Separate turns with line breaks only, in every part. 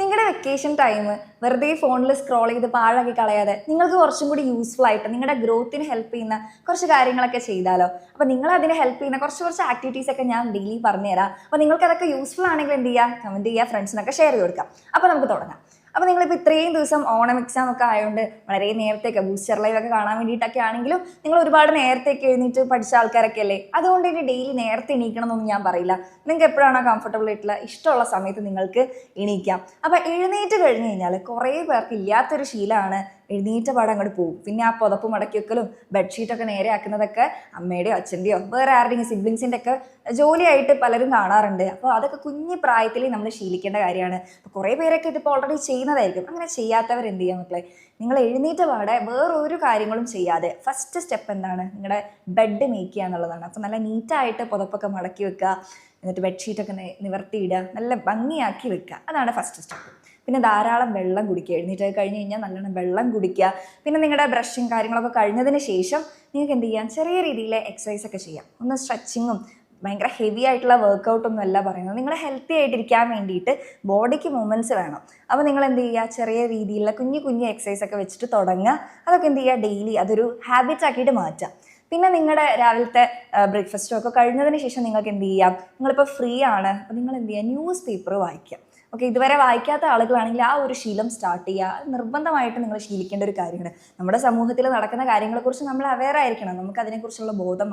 നിങ്ങളുടെ vacation time വെറുതെ ഫോണിൽ സ്ക്രോൾ ചെയ്ത് പാഴാക്കി കളയാതെ നിങ്ങൾക്ക് കുറച്ചും കൂടി യൂസ്ഫുൾ ആയിട്ട് നിങ്ങളുടെ ഗ്രോത്തിന് ഹെൽപ്പ് ചെയ്യുന്ന കുറച്ച് കാര്യങ്ങളൊക്കെ ചെയ്താലോ. അപ്പോൾ നിങ്ങൾ അതിനെ ഹെൽപ്പ് ചെയ്യുന്ന കുറച്ച് ആക്ടിവിറ്റീസ് ഒക്കെ ഞാൻ ഡെയിലി പറഞ്ഞുതരാം. അപ്പോൾ നിങ്ങൾക്ക് അതൊക്കെ യൂസ്ഫുൾ ആണെങ്കിൽ എന്ത് ചെയ്യുക, കമൻറ്റ് ചെയ്യുക, ഫ്രണ്ട്സിനൊക്കെ ഷെയർ ചെയ്ത് കൊടുക്കാം. അപ്പോൾ നമുക്ക് തുടങ്ങാം. അപ്പോൾ നിങ്ങളിപ്പോൾ ഇത്രയും ദിവസം ഓണം എക്സാം ഒക്കെ ആയതുകൊണ്ട് വളരെ നേരത്തേക്ക് ബൂസ്റ്റർ ലൈവ് ഒക്കെ കാണാൻ വേണ്ടിയിട്ടൊക്കെ ആണെങ്കിലും നിങ്ങൾ ഒരുപാട് നേരത്തേക്ക് എഴുന്നേറ്റ് പഠിച്ച ആൾക്കാരൊക്കെ അല്ലേ. അതുകൊണ്ട് ഇനി ഡെയിലി നേരത്തെ എണീക്കണം എന്നൊന്നും ഞാൻ പറയില്ല. നിങ്ങൾക്ക് എപ്പോഴാണോ കംഫർട്ടബിൾ ആയിട്ടുള്ള ഇഷ്ടമുള്ള സമയത്ത് നിങ്ങൾക്ക് എണീക്കാം. അപ്പോൾ എഴുന്നേറ്റ് കഴിഞ്ഞ് കഴിഞ്ഞാൽ കുറേ പേർക്ക് ഇല്ലാത്തൊരു ശീലമാണ് എഴുന്നേറ്റ പാടെ അങ്ങോട്ട് പോകും. പിന്നെ ആ പുതപ്പ് മടക്കി വെക്കലും ബെഡ്ഷീറ്റൊക്കെ നേരെ ആക്കുന്നതൊക്കെ അമ്മയുടെയോ അച്ഛൻ്റെയോ വേറെ ആരുടെയും സിബ്ലിങ്സിൻ്റെ ഒക്കെ ജോലിയായിട്ട് പലരും കാണാറുണ്ട്. അപ്പോൾ അതൊക്കെ കുഞ്ഞു പ്രായത്തിൽ നമ്മൾ ശീലിക്കേണ്ട കാര്യമാണ്. അപ്പോൾ കുറേ പേരൊക്കെ ഇതിപ്പോൾ ഓൾറെഡി ചെയ്യുന്നതായിരിക്കും. അങ്ങനെ ചെയ്യാത്തവർ എന്ത് ചെയ്യാൻ മക്കളെ, നിങ്ങൾ എഴുന്നേറ്റ പാടെ വേറൊരു കാര്യങ്ങളും ചെയ്യാതെ ഫസ്റ്റ് സ്റ്റെപ്പ് എന്താണ്, നിങ്ങളുടെ ബെഡ് മേക്ക് ചെയ്യുക എന്നുള്ളതാണ്. അപ്പോൾ നല്ല നീറ്റായിട്ട് പുതപ്പൊക്കെ മടക്കി വെക്കുക, എന്നിട്ട് ബെഡ്ഷീറ്റൊക്കെ നിവർത്തിയിടുക, നല്ല ഭംഗിയാക്കി വെക്കുക. അതാണ് ഫസ്റ്റ് സ്റ്റെപ്പ്. പിന്നെ ധാരാളം വെള്ളം കുടിക്കുക. എഴുന്നേറ്റ് കഴിഞ്ഞ് കഴിഞ്ഞാൽ നല്ലോണം വെള്ളം കുടിക്കുക. പിന്നെ നിങ്ങളുടെ ബ്രഷും കാര്യങ്ങളൊക്കെ കഴിഞ്ഞതിന് ശേഷം നിങ്ങൾക്ക് എന്ത് ചെയ്യാം, ചെറിയ രീതിയിലെ എക്സസൈസ് ഒക്കെ ചെയ്യാം. ഒന്ന് സ്ട്രെച്ചിങ്ങും ഭയങ്കര ഹെവി ആയിട്ടുള്ള വർക്കൗട്ടൊന്നും അല്ല പറയുന്നത്. നിങ്ങൾ ഹെൽത്തി ആയിട്ടിരിക്കാൻ വേണ്ടിയിട്ട് ബോഡിക്ക് മൂവ്മെൻറ്റ്സ് വേണം. അപ്പോൾ നിങ്ങൾ എന്ത് ചെയ്യുക, ചെറിയ രീതിയിലുള്ള കുഞ്ഞു എക്സസൈസ് ഒക്കെ വെച്ചിട്ട് തുടങ്ങുക. അതൊക്കെ എന്ത് ചെയ്യുക, ഡെയിലി അതൊരു ഹാബിറ്റ് ആക്കിയിട്ട് മാറ്റുക. പിന്നെ നിങ്ങളുടെ രാവിലത്തെ ബ്രേക്ക്ഫാസ്റ്റോ ഒക്കെ കഴിഞ്ഞതിന് ശേഷം നിങ്ങൾക്ക് എന്ത് ചെയ്യാം, നിങ്ങളിപ്പോൾ ഫ്രീ ആണ്, അപ്പോൾ നിങ്ങൾ എന്ത് ചെയ്യുക, ന്യൂസ് പേപ്പർ വായിക്കുക. ഓക്കെ, ഇതുവരെ വായിക്കാത്ത ആളുകളാണെങ്കിൽ ആ ഒരു ശീലം സ്റ്റാർട്ട് ചെയ്യുക. അത് നിർബന്ധമായിട്ട് നിങ്ങൾ ശീലിക്കേണ്ട ഒരു കാര്യമാണ്. നമ്മുടെ സമൂഹത്തിൽ നടക്കുന്ന കാര്യങ്ങളെക്കുറിച്ച് നമ്മൾ അവെയർ ആയിരിക്കണം. നമുക്ക് അതിനെക്കുറിച്ചുള്ള ബോധം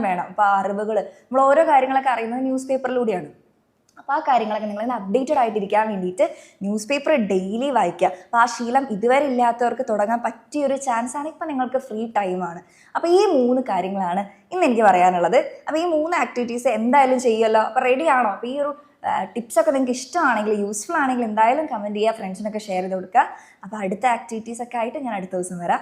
വേണം. അപ്പോൾ ആ അറിവുകൾ നമ്മൾ ഓരോ കാര്യങ്ങളൊക്കെ അറിയുന്നത് ന്യൂസ് പേപ്പറിലൂടെയാണ്. അപ്പോൾ ആ കാര്യങ്ങളൊക്കെ നിങ്ങൾ അപ്ഡേറ്റഡ് ആയിട്ടിരിക്കാൻ വേണ്ടിയിട്ട് ന്യൂസ് പേപ്പർ ഡെയിലി വായിക്കുക. അപ്പോൾ ആ ശീലം ഇതുവരെ ഇല്ലാത്തവർക്ക് തുടങ്ങാൻ പറ്റിയൊരു ചാൻസാണ്. ഇപ്പം നിങ്ങൾക്ക് ഫ്രീ ടൈമാണ്. അപ്പോൾ ഈ 3 കാര്യങ്ങളാണ് ഇന്ന് എനിക്ക് പറയാനുള്ളത്. അപ്പോൾ ഈ 3 ആക്ടിവിറ്റീസ് എന്തായാലും ചെയ്യുമല്ലോ. അപ്പോൾ റെഡി ആണോ? അപ്പോൾ ഈ ഒരു ടിപ്സൊക്കെ നിങ്ങൾക്ക് ഇഷ്ടമാണെങ്കിൽ, യൂസ്ഫുൾ ആണെങ്കിൽ എന്തായാലും കമൻറ്റ് ചെയ്യുക, ഫ്രണ്ട്സിനൊക്കെ ഷെയർ ചെയ്ത് കൊടുക്കുക. അപ്പോൾ അടുത്ത ആക്ടിവിറ്റീസൊക്കെ ആയിട്ട് ഞാൻ അടുത്ത ദിവസം വരാം.